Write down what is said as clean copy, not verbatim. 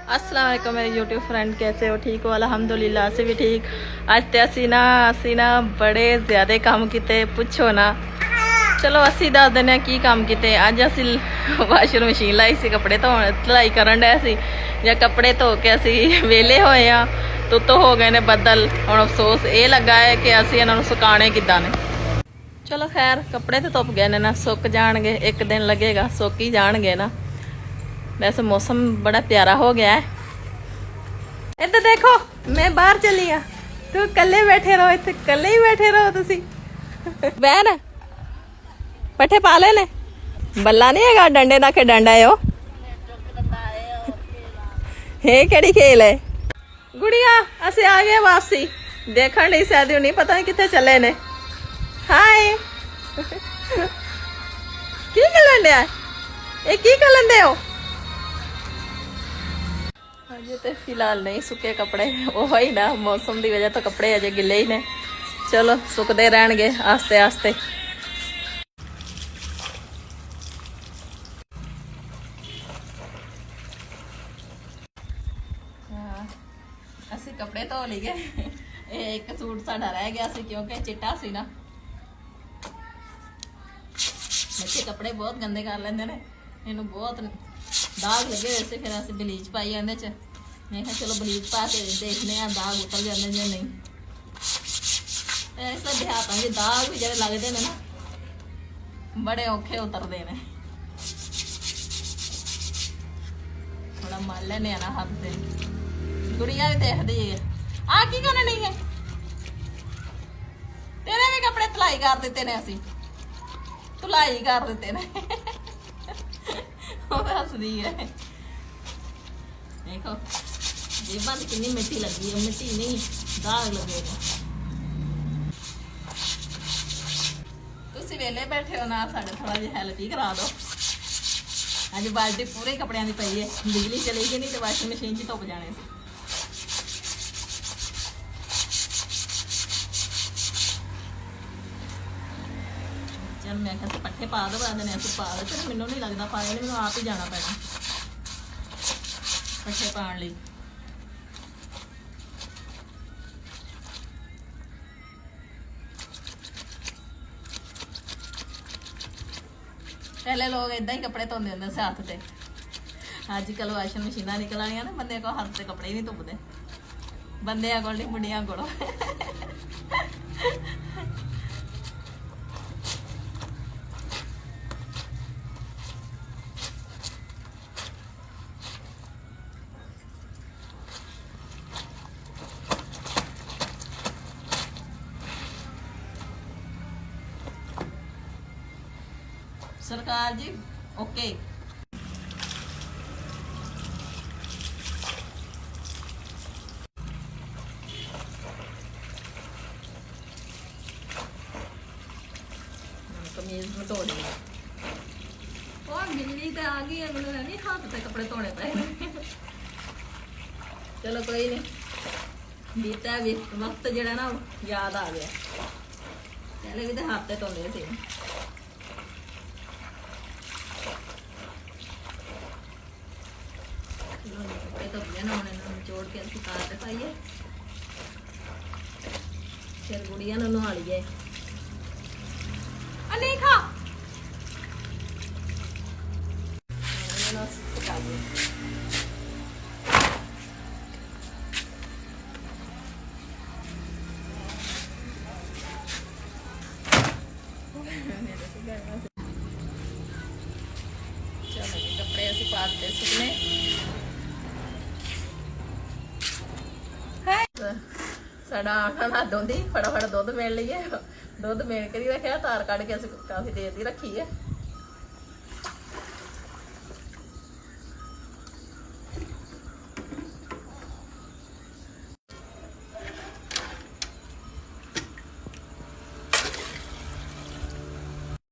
अस्सलाम वालेकुम मेरे यूट्यूब फ्रेंड, कैसे हो? ठीक हो? अल्हम्दुलिल्लाह से भी ठीक। आज तो ਅਸੀਂ ਨਾ बड़े ज़्यादा काम किते, पुछो ना। चलो ਅਸੀਂ ਦੱਸ ਦਿੰਦੇ ਹਾਂ ਕੀ ਕੰਮ ਕੀਤੇ। ਅੱਜ ਅਸੀਂ ਵਾਸ਼ਿੰਗ ਮਸ਼ੀਨ ਲਾਈ ਸੀ, ਕੱਪੜੇ ਧੋਣ ਧੁਲਾਈ ਕਰਨ ਡਏ ਸੀ ਜਾਂ ਕੱਪੜੇ ਧੋ ਕੇ ਅਸੀਂ ਵਿਹਲੇ ਹੋਏ ਆ। ਤੁੱਤੋ ਹੋ ਗਏ ਨੇ ਬੱਦਲ। ਹੁਣ ਅਫਸੋਸ ਇਹ ਲੱਗਾ ਹੈ ਕਿ ਅਸੀਂ ਇਹਨਾਂ ਨੂੰ ਸੁਕਾਣੇ ਕਿੱਦਾਂ ਨੇ। ਚਲੋ ਖੈਰ, ਕੱਪੜੇ ਤੇ ਧੁੱਪ ਗਏ ਨੇ ਨਾ, ਸੁੱਕ ਜਾਣਗੇ। ਇੱਕ ਦਿਨ ਲੱਗੇਗਾ, ਸੁੱਕ ਹੀ ਜਾਣਗੇ ਨਾ। वैसे मौसम बड़ा प्यारा हो गया है। इधर देखो, मैं बाहर चली हाँ, तू कल्ले बैठे रहो, इतने कल्ले ही बैठे रहो। तुसी बहन पट्ठे पा ले ने, बल्ला नहीं हैगा, डंडे ना के डंडा है हे केड़ी खेल है गुड़िया। असी आ गए वापसी, देखण नहीं शादी नहीं पता नहीं कितने चले ने। हाय की कर लेंदे ये की कर लेंदे हो? अजे तो फिलहाल नहीं सुके कपड़े, वो ही ना मौसम की वजह तो कपड़े अजे गिले ही ने। चलो सुकते रहनगे आस्ते आस्ते। असी कपड़े धो लिए। एक सूट साडा रह गया सी क्योंकि चिट्टा सी ना। बच्चे कपड़े बहुत गंदे कर लेंदे ने, इन्हू बहुत दाग लगे हुए से। फिर असं बलीच पाई ਇਹਦੇ ਚ। मैं कहा चलो बलीच पा के देखने दाग उतर जाते जो नहीं। ऐसा देहातां के दाग भी ਜਿਹੜੇ लगते हैं ना, बड़े औखे उतरते हैं। थोड़ा मल लेने ना हाथ से। गुड़िया भी देखती है आ की करनी है। तेरे भी कपड़े धुलाई कर दिते ने, असी धुलाई कर दिते ने। हसदी है, देखो जेबां ते कितनी मिट्टी लगी है। मिट्टी नहीं, दाग लगे ने। तुसीं वेले बैठे हो ना, साडे थोड़ा जिहा हेल्प ही करा दो। अज बाल्टी पूरे कपड़ियां दी पई है। बिजली चली गई नहीं तो वाशिंग मशीन च धुप जाने सी। चल मैं कहा पट्ठे पा दो, बाद ने पा दो। चल मैनू नहीं लगता पाए ने, मैनू आप ही जाना पैना पट्ठे पाउण लई। पहले लोग इदा ही कपड़े धोंदे होंदे से हत्थ ते। अजकल वाशिंग मशीनां निकल आईयां ना, बंदे को हत्थ ते कपड़े ही नहीं धुपदे। बंदियां कोल नहीं, बुढ़ियां कोलों। सरकार जी ओके। कमीज में धो ली और बिजली तो आ गई है, मतलब नहीं हाथ से कपड़े धोने पे। चलो कोई नहीं, बीता भी वक्त जरा ना याद आ गया। पहले भी तो हाथ से धोने थे। कपड़े तो ना हम निचोड़ के सुखा के पाइए। फिर गुड़िया ने नहा लीए। नहीं खा चलो कपड़े असी पाते सुकने। साडा आटा ना धोंदी, फटाफट दुध मेल लीए। दुध मेल के रखा, तार कढ़ के काफ़ी देर की रखी है।